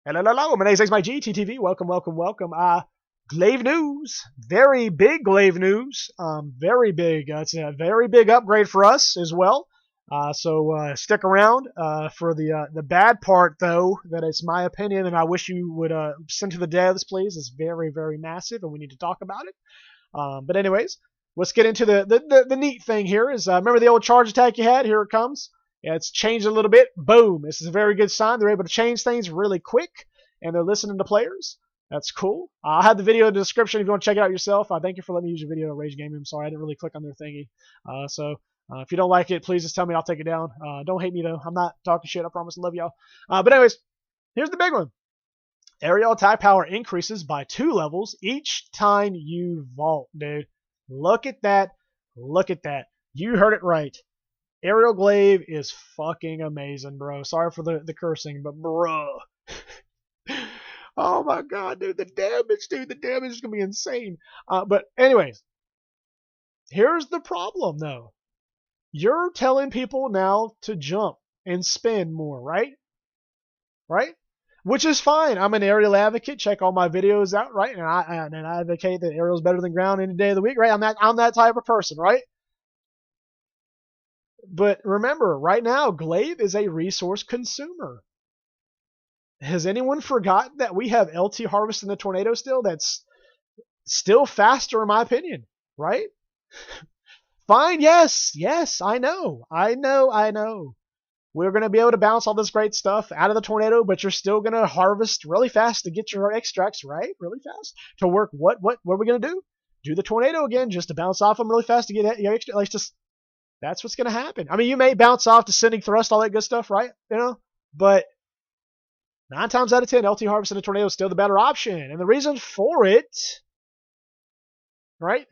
Hello, hello, my name is my GTTV. Welcome, welcome, welcome. Glaive news, very big Glaive news. Very big. It's a very big upgrade for us as well. So stick around for the bad part, though. That it's my opinion, and I wish you would send to the devs, please. It's very, very massive, and we need to talk about it. But anyways, let's get into the neat thing here. Is remember the old charge attack you had? Here it comes. Yeah, it's changed a little bit. Boom. This is a very good sign. They're able to change things really quick, and they're listening to players. That's cool. I'll have the video in the description if you want to check it out yourself. Thank you for letting me use your video, Rage Gaming. I'm sorry I didn't really click on their thingy. If you don't like it, please just tell me. I'll take it down. Don't hate me, though. I'm not talking shit. I promise. I love y'all. But anyways, here's the big one. Aerial attack power increases by 2 levels each time you vault, dude. Look at that. Look at that. You heard it right. Aerial Glaive is fucking amazing, bro. Sorry for the cursing, but bro. Oh my god, dude. The damage is going to be insane. But anyways, here's the problem, though. You're telling people now to jump and spin more, right? Right? Which is fine. I'm an aerial advocate. Check all my videos out, right? And I advocate that aerial is better than ground any day of the week, right? I'm that type of person, right? But remember, right now, Glaive is a resource consumer. Has anyone forgotten that we have LT Harvest in the Tornado still? That's still faster, in my opinion, right? Fine, yes, I know. We're going to be able to bounce all this great stuff out of the Tornado, but you're still going to harvest really fast to get your extracts, right? Really fast. To work what are we going to do? Do the Tornado again just to bounce off them really fast to get your extra. Like, just that's what's going to happen. I mean, you may bounce off Descending Thrust, all that good stuff, right? You know, but 9 times out of 10, LT Harvest and the Tornado is still the better option. And the reason for it, right?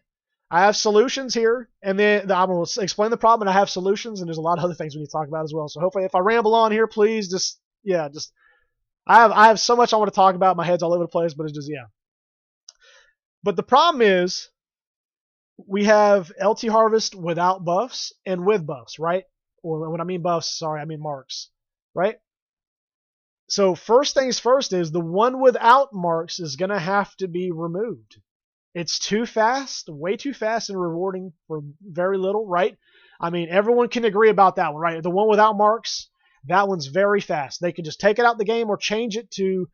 I have solutions here, and then I'm going to explain the problem, and I have solutions, and there's a lot of other things we need to talk about as well. So hopefully if I ramble on here, please I have so much I want to talk about. My head's all over the place, but it's just, yeah. But the problem is we have LT Harvest without buffs and with buffs, right? Or when I mean buffs, sorry, I mean marks, right? So first things first is the one without marks is going to have to be removed. It's too fast, way too fast and rewarding for very little, right? I mean, everyone can agree about that one, right? The one without marks, that one's very fast. They can just take it out the game or change it to,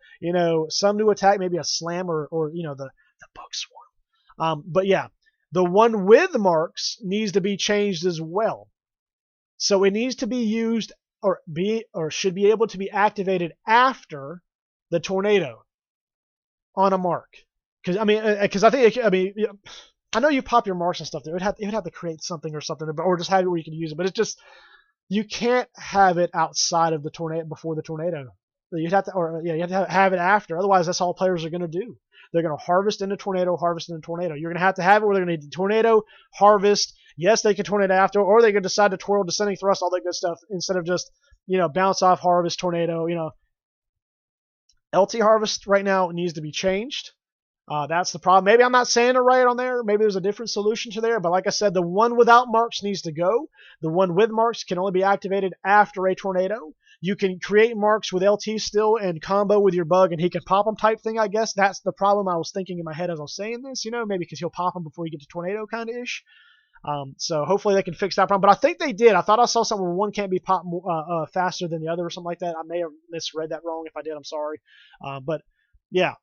some new attack, maybe a slam or the bug swarm. But yeah, the one with marks needs to be changed as well. So it needs to be used or should be able to be activated after the Tornado on a mark. Because I know you pop your marks and stuff there. It would have to create something or something, or just have it where you can use it. But it's just you can't have it outside of the Tornado before the Tornado. You have to have it after. Otherwise, that's all players are going to do. They're going to harvest in the Tornado, harvest in the Tornado. You're going to have it where they're going to need the Tornado, harvest. Yes, they can Tornado after, or they can decide to twirl, Descending Thrust, all that good stuff, instead of just bounce off, harvest, Tornado. LT Harvest right now needs to be changed. That's the problem. Maybe I'm not saying it right on there. Maybe there's a different solution to there. But like I said, the one without marks needs to go. The one with marks can only be activated after a Tornado. You can create marks with LT still and combo with your bug, and he can pop them type thing, I guess. That's the problem I was thinking in my head as I was saying this, maybe because he'll pop them before you get to Tornado kind of ish. So hopefully they can fix that problem. But I think they did. I thought I saw something where one can't be popped faster than the other or something like that. I may have misread that wrong. If I did, I'm sorry. But yeah.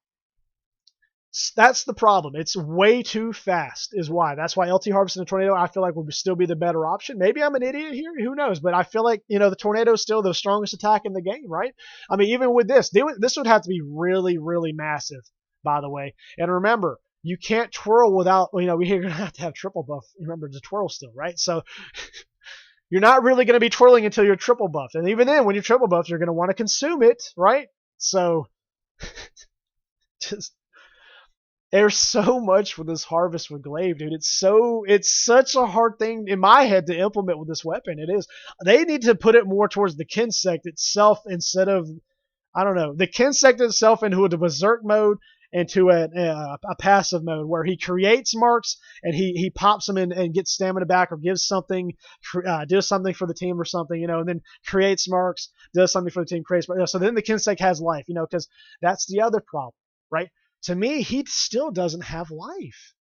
That's the problem. It's way too fast is why. That's why LT Harvest and the Tornado I feel like would still be the better option. Maybe I'm an idiot here. Who knows? But I feel like, the Tornado is still the strongest attack in the game, right? I mean, even with this would have to be really, really massive, by the way. And remember, you can't twirl without, we're going to have to have triple buff. Remember to twirl still, right? So you're not really going to be twirling until you're triple buffed. And even then, when you're triple buffed, you're going to want to consume it, right? So just... There's so much with this harvest with Glaive, dude. It's such a hard thing in my head to implement with this weapon. It is. They need to put it more towards the Kinsect itself instead of, I don't know, the Kinsect itself into the Berserk mode into a passive mode where he creates marks and he pops them in and gets stamina back or gives something, does something for the team or something, and then creates marks, does something for the team, creates marks. So then the Kinsek has life, because that's the other problem, right? To me, he still doesn't have life.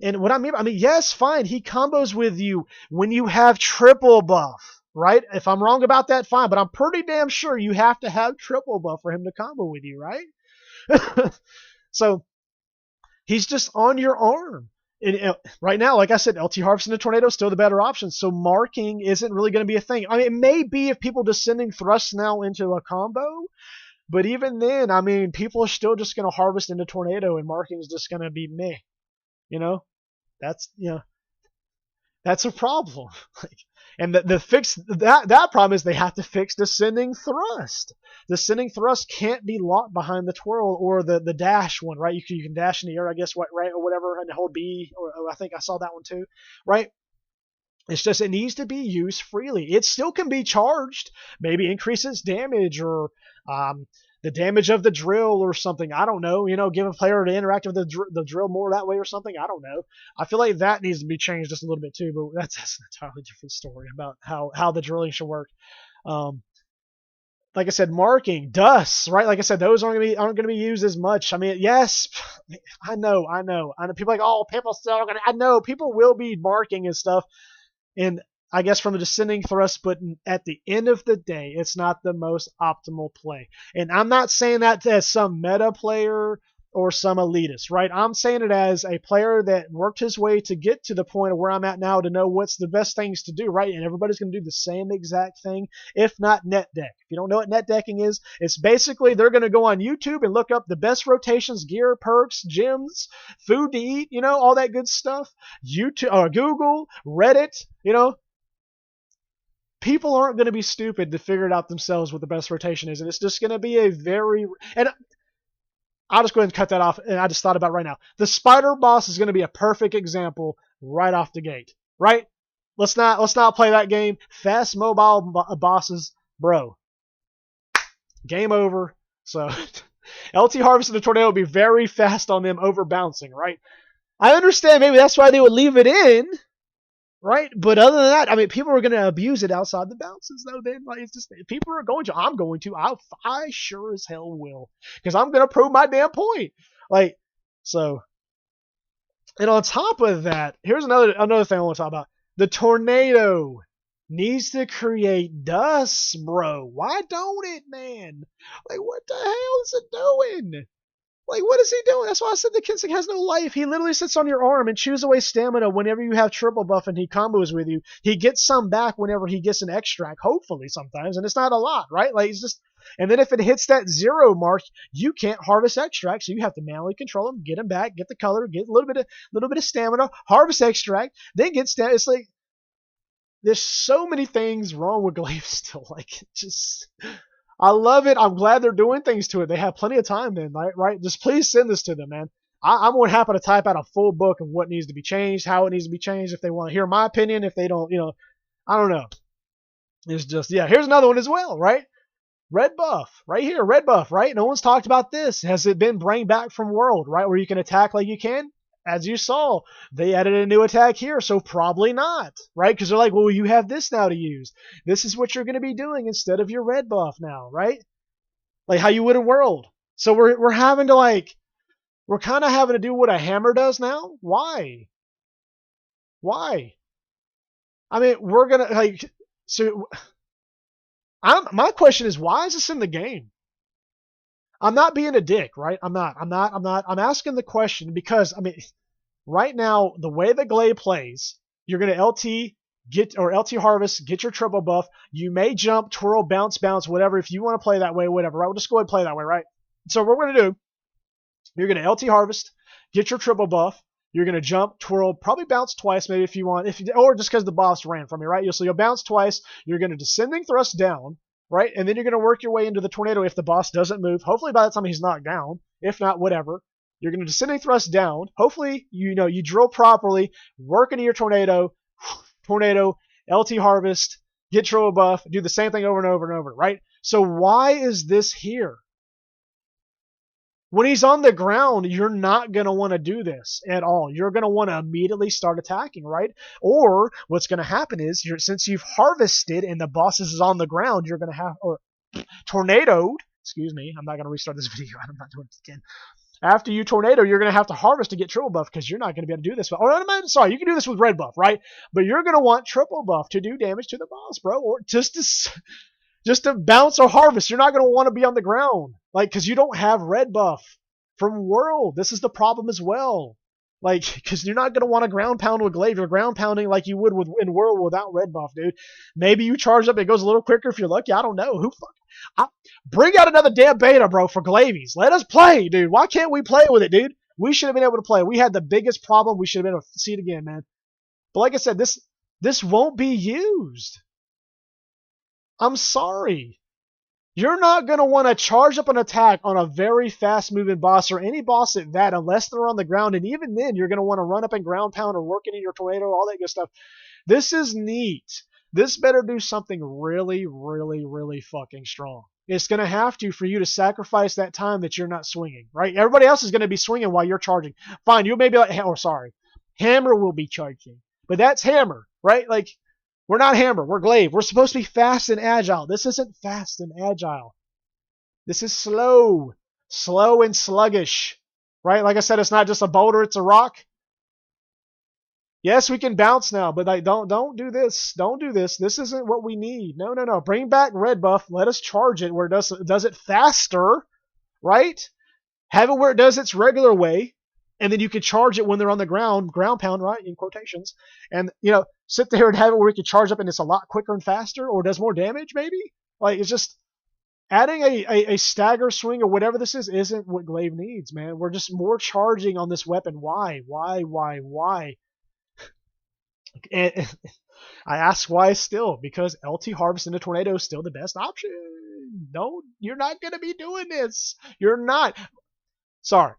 And what I mean, yes, fine, he combos with you when you have triple buff, right? If I'm wrong about that, fine, but I'm pretty damn sure you have to have triple buff for him to combo with you, right? So he's just on your arm. And right now, like I said, LT Harvest and the Tornado is still the better option. So marking isn't really going to be a thing. It may be if people descending thrust now into a combo, but even then, people are still just going to harvest into Tornado, and marking is just going to be meh. That's that's a problem. And the fix that problem is they have to fix descending thrust. Descending thrust can't be locked behind the twirl or the dash one, right? You can dash in the air, I guess, right, or whatever, and hold B, or I think I saw that one too, right? It's just it needs to be used freely. It still can be charged, maybe increases damage or the damage of the drill or something. I don't know. Give a player to interact with the drill more that way or something. I don't know. I feel like that needs to be changed just a little bit too, but that's an entirely different story about how the drilling should work. Like I said, marking, dust, right? Like I said, those aren't going to be used as much. Yes, I know. People are like, oh, people still are going to. I know people will be marking and stuff, and I guess from a descending thrust, but at the end of the day, it's not the most optimal play. And I'm not saying that as some meta player or some elitist, right? I'm saying it as a player that worked his way to get to the point of where I'm at now to know what's the best things to do, right? And everybody's going to do the same exact thing, if not net deck. If you don't know what net decking is, it's basically they're going to go on YouTube and look up the best rotations, gear, perks, gems, food to eat, all that good stuff. YouTube or Google, Reddit, people aren't going to be stupid to figure it out themselves what the best rotation is. And it's just going to be and I'll just go ahead and cut that off. And I just thought about it right now. The spider boss is going to be a perfect example right off the gate, right? Let's not play that game. Fast mobile bosses, bro. Game over. So LT Harvest and the Tornado will be very fast on them over bouncing, right? I understand maybe that's why they would leave it in, right? But other than that, people are going to abuse it outside the bounces, though. Then, it's just people are going to. I'm going to. I sure as hell will, because I'm going to prove my damn point. So. And on top of that, here's another thing I want to talk about. The Tornado needs to create dust, bro. Why don't it, man? What the hell is it doing? What is he doing? That's why I said the Kinsek has no life. He literally sits on your arm and chews away stamina whenever you have triple buff and he combos with you. He gets some back whenever he gets an extract, hopefully sometimes, and it's not a lot, right? It's just, and then if it hits that 0 mark, you can't harvest extract, so you have to manually control him, get him back, get the color, get a little bit of stamina, harvest extract, then get stamina. It's there's so many things wrong with Glaive still. I love it. I'm glad they're doing things to it. They have plenty of time then, right? Just please send this to them, man. I'm more happy to type out a full book of what needs to be changed, how it needs to be changed, if they want to hear my opinion, if they don't, I don't know. It's just, here's another one as well, right? Red buff, right here, red buff, right? No one's talked about this. Has it been bring back from World, right? Where you can attack like you can? As you saw, they added a new attack here, so probably not, right? Because they're like, well, you have this now to use. This is what you're going to be doing instead of your red buff now, right? Like how you would in World. So we're having to we're kind of having to do what a hammer does now. Why? We're gonna so. My question is, why is this in the game? I'm not being a dick, right? I'm not. I'm asking the question because, right now, the way the Glaive plays, you're going to LT harvest, get your triple buff. You may jump, twirl, bounce, whatever. If you want to play that way, whatever, right? We'll just go ahead and play that way, right? So what we're going to do, you're going to LT harvest, get your triple buff. You're going to jump, twirl, probably bounce twice maybe if you want, or just because the boss ran from you, right? So you'll bounce twice. You're going to descending thrust down, right? And then you're going to work your way into the Tornado if the boss doesn't move. Hopefully by the time he's knocked down. If not, whatever. You're going to descending thrust down. Hopefully, you drill properly, work into your Tornado, LT harvest, get triple buff, do the same thing over and over and over, right? So why is this here? When he's on the ground, you're not going to want to do this at all. You're going to want to immediately start attacking, right? Or what's going to happen is, since you've harvested and the boss is on the ground, you're going to have, or tornadoed, excuse me, I'm not going to restart this video. I'm not doing it again. After you tornado, you're going to have to harvest to get triple buff because you're not going to be able to do this. Or, I'm sorry, you can do this with red buff, right? But you're going to want triple buff to do damage to the boss, bro. Or just to bounce or harvest. You're not going to want to be on the ground, like, because you don't have red buff from World. This is the problem as well. Like, because you're not going to want to ground pound with Glaive. You're ground pounding like you would in World without red buff, dude. Maybe you charge up, it goes a little quicker if you're lucky. I don't know. Bring out another damn beta, bro, for Glaives. Let us play, dude. Why can't we play with it, dude? We should have been able to play. We had the biggest problem. We should have been able to see it again, man. But like I said, this won't be used. I'm sorry. You're not going to want to charge up an attack on a very fast-moving boss or any boss at that unless they're on the ground. And even then, you're going to want to run up and ground pound or work into your tornado, all that good stuff. This is neat. This better do something really, really, really fucking strong. It's going to have to for you to sacrifice that time that you're not swinging, right? Everybody else is going to be swinging while you're charging. Fine, you may be like, oh, sorry. Hammer will be charging. But that's Hammer, right? Like, we're not Hammer. We're Glaive. We're supposed to be fast and agile. This isn't fast and agile. This is slow. Slow and sluggish, right? Like I said, it's not just a boulder. It's a rock. Yes, we can bounce now, but like, don't do this. Don't do this. This isn't what we need. No, no, no. Bring back red buff. Let us charge it where it does it faster, right? Have it where it does its regular way, and then you can charge it when they're on the ground pound, right, in quotations, and sit there and have it where you can charge up and it's a lot quicker and faster, or does more damage maybe. Like, it's just adding a stagger swing or whatever this isn't what Glaive needs, man. We're just more charging on this weapon. Why? And I ask why still, because LT Harvest in the Tornado is still the best option. No, you're not going to be doing this. You're not. Sorry.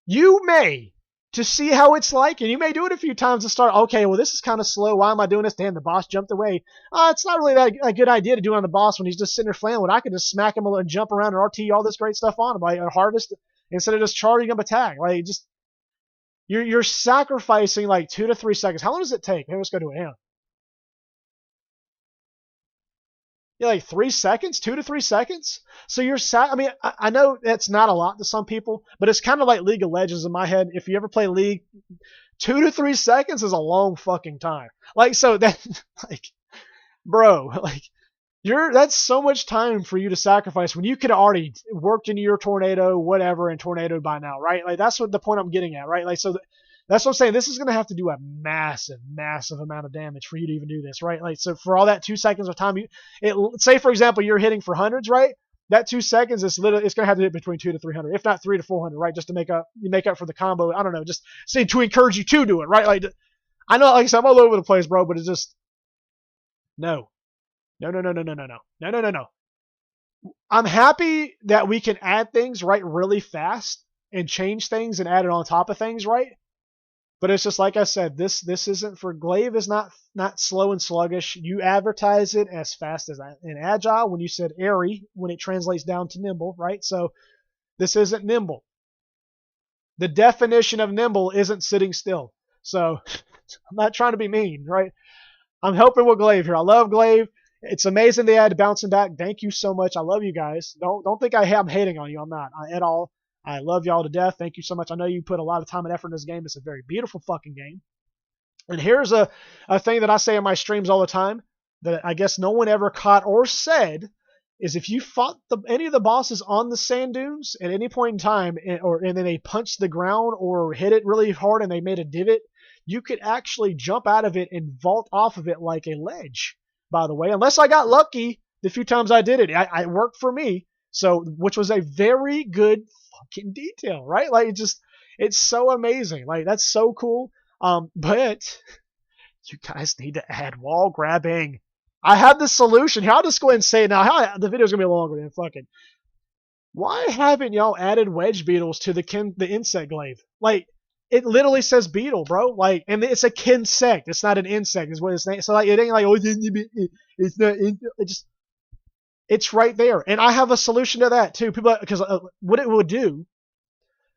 You may, to see how it's like, and you may do it a few times to start, okay, well, this is kind of slow. Why am I doing this? Damn, the boss jumped away. It's not really a good idea to do on the boss when he's just sitting there flailing. I could just smack him and jump around and RT all this great stuff on him, like Harvest, instead of just charging up attack. Like, just... You're sacrificing like 2 to 3 seconds. How long does it take? Maybe let's go to it. Yeah, like 3 seconds, 2 to 3 seconds. So I mean, I know that's not a lot to some people, but it's kind of like League of Legends in my head. If you ever play League, 2 to 3 seconds is a long fucking time. Like, so that, like, bro, like, that's so much time for you to sacrifice when you could have already worked into your tornado, whatever, and tornadoed by now, right? Like, that's what the point I'm getting at, right? Like, so that's what I'm saying. This is going to have to do a massive, massive amount of damage for you to even do this, right? Like, so for all that 2 seconds of time, say for example you're hitting for hundreds, right? That 2 seconds is literally, it's going to have to hit between 200 to 300, if not 300 to 400, right? Just to make up for the combo. I don't know, just say to encourage you to do it, right? Like, I know, like I said, I'm all over the place, bro, but it's just no. No. I'm happy that we can add things, right, really fast and change things and add it on top of things, right? But it's just like I said, this isn't for Glaive is not slow and sluggish. You advertise it as fast as and agile when you said airy when it translates down to nimble, right? So this isn't nimble. The definition of nimble isn't sitting still. So I'm not trying to be mean, right? I'm helping with Glaive here. I love Glaive. It's amazing they had bouncing back. Thank you so much. I love you guys. Don't think I'm hating on you. I'm not at all. I love y'all to death. Thank you so much. I know you put a lot of time and effort in this game. It's a very beautiful fucking game. And here's a thing that I say in my streams all the time that I guess no one ever caught or said is if you fought any of the bosses on the sand dunes at any point in time, and then they punched the ground or hit it really hard and they made a divot, you could actually jump out of it and vault off of it like a ledge. By the way, unless I got lucky the few times I did it, it worked for me. So, which was a very good fucking detail, right? Like, it's so amazing. Like, that's so cool. But you guys need to add wall grabbing. I have the solution here. I'll just go ahead and say it now. The video's gonna be longer than fucking. Why haven't y'all added wedge beetles to the insect glaive? Like, it literally says beetle, bro. Like, and it's a kinsect. It's not an insect. Is what it's named. So like, it ain't like it's not. It's right there. And I have a solution to that too. People, because what it would do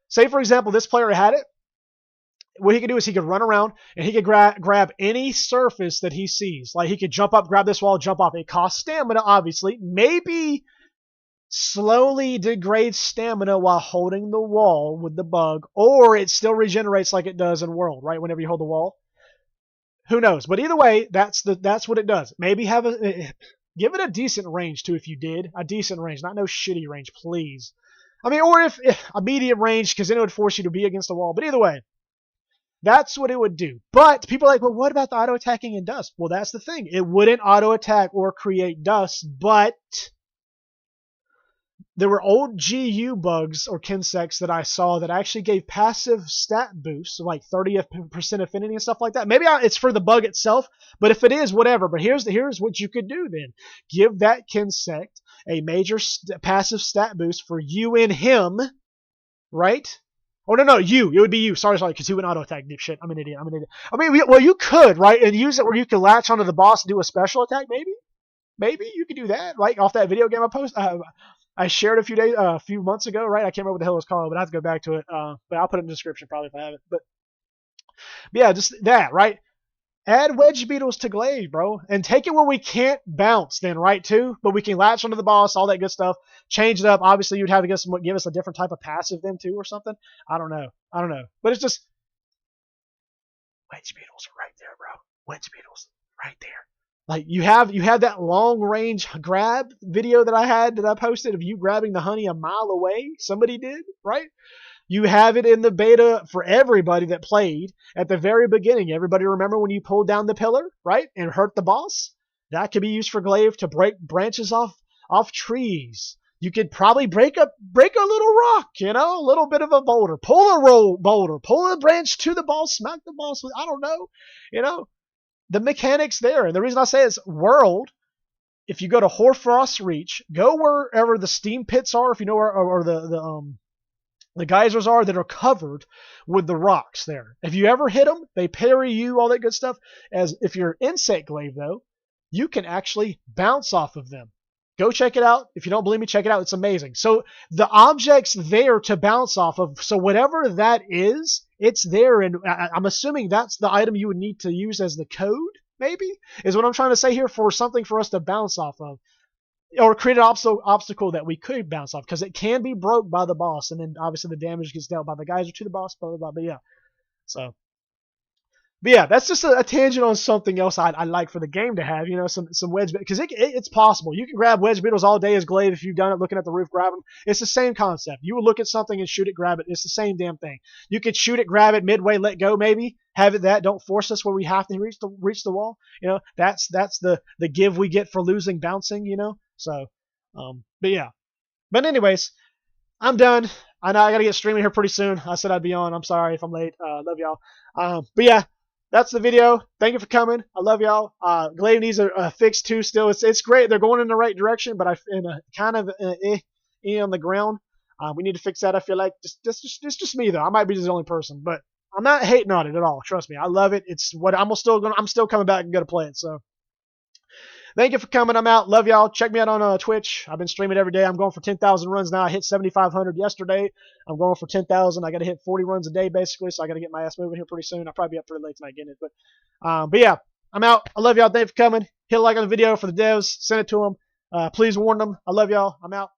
Say, for example, this player had it. What he could do is he could run around and he could grab any surface that he sees. Like he could jump up, grab this wall, jump off. It costs stamina, obviously. Maybe slowly degrades stamina while holding the wall with the bug, or it still regenerates like it does in World, right? Whenever you hold the wall. Who knows? But either way, that's what it does. Maybe have give it a decent range too if you did. A decent range, not no shitty range, please. I mean, or if a medium range, because then it would force you to be against the wall. But either way, that's what it would do. But people are like, well, what about the auto attacking in dust? Well, that's the thing. It wouldn't auto attack or create dust, but there were old GU bugs or Kinsects that I saw that actually gave passive stat boosts, like 30% affinity and stuff like that. Maybe it's for the bug itself, but if it is, whatever. But here's what you could do then. Give that Kinsect a major passive stat boost for you and him, right? Oh, no, you. It would be you. Sorry, because he went auto attack, dipshit. I'm an idiot. I mean, well, you could, right? And use it where you can latch onto the boss and do a special attack, maybe? Maybe you could do that, right? Off that video game I shared a few months ago, right? I can't remember what the hell it was called, but I have to go back to it. But I'll put it in the description probably if I have it. But yeah, just that, right? Add wedge beetles to Glaive, bro, and take it where we can't bounce, then, right? Too, but we can latch onto the boss, all that good stuff. Change it up. Obviously, you'd have to give us a different type of passive then too, or something. I don't know. But it's just wedge beetles right there, bro. Wedge beetles right there. Like you have that long range grab video that I posted of you grabbing the honey a mile away. Somebody did, right? You have it in the beta for everybody that played at the very beginning. Everybody remember when you pulled down the pillar, right, and hurt the boss? That could be used for Glaive to break branches off trees. You could probably break a little rock, a little bit of a boulder. Pull a boulder, pull a branch to the boss, smack the boss with, I don't know. The mechanics there. And the reason I say it's World, if you go to Hoarfrost Reach, go wherever the steam pits are, if you know where, or the geysers are that are covered with the rocks there. If you ever hit them, they parry you, all that good stuff. As if you're insect Glaive, though, you can actually bounce off of them. Go check it out. If you don't believe me, check it out. It's amazing. So the object's there to bounce off of. So whatever that is, it's there. And I'm assuming that's the item you would need to use as the code, maybe, is what I'm trying to say here, for something for us to bounce off of. Or create an obstacle that we could bounce off, because it can be broke by the boss, and then obviously the damage gets dealt by the geyser to the boss, blah, blah, blah. But yeah. But yeah, that's just a tangent on something else I like for the game to have, some wedge, because it's possible. You can grab wedge beetles all day as Glaive if you've done it, looking at the roof, grab them. It's the same concept. You will look at something and shoot it, grab it. It's the same damn thing. You could shoot it, grab it, midway, let go, maybe. Have it that. Don't force us where we have to reach the wall. That's the give we get for losing bouncing, So, but yeah. But anyways, I'm done. I know I got to get streaming here pretty soon. I said I'd be on. I'm sorry if I'm late. Love y'all. But yeah. That's the video. Thank you for coming. I love y'all. Glaive needs a fix too. Still, it's great. They're going in the right direction, but in a kind of on the ground. We need to fix that. I feel like it's just me though. I might be the only person, but I'm not hating on it at all. Trust me, I love it. It's what I'm still coming back and gonna play it. So thank you for coming. I'm out. Love y'all. Check me out on Twitch. I've been streaming every day. I'm going for 10,000 runs now. I hit 7,500 yesterday. I'm going for 10,000. I got to hit 40 runs a day basically, so I got to get my ass moving here pretty soon. I'll probably be up pretty late tonight getting it. But yeah, I'm out. I love y'all. Thank you for coming. Hit a like on the video for the devs. Send it to them. Please warn them. I love y'all. I'm out.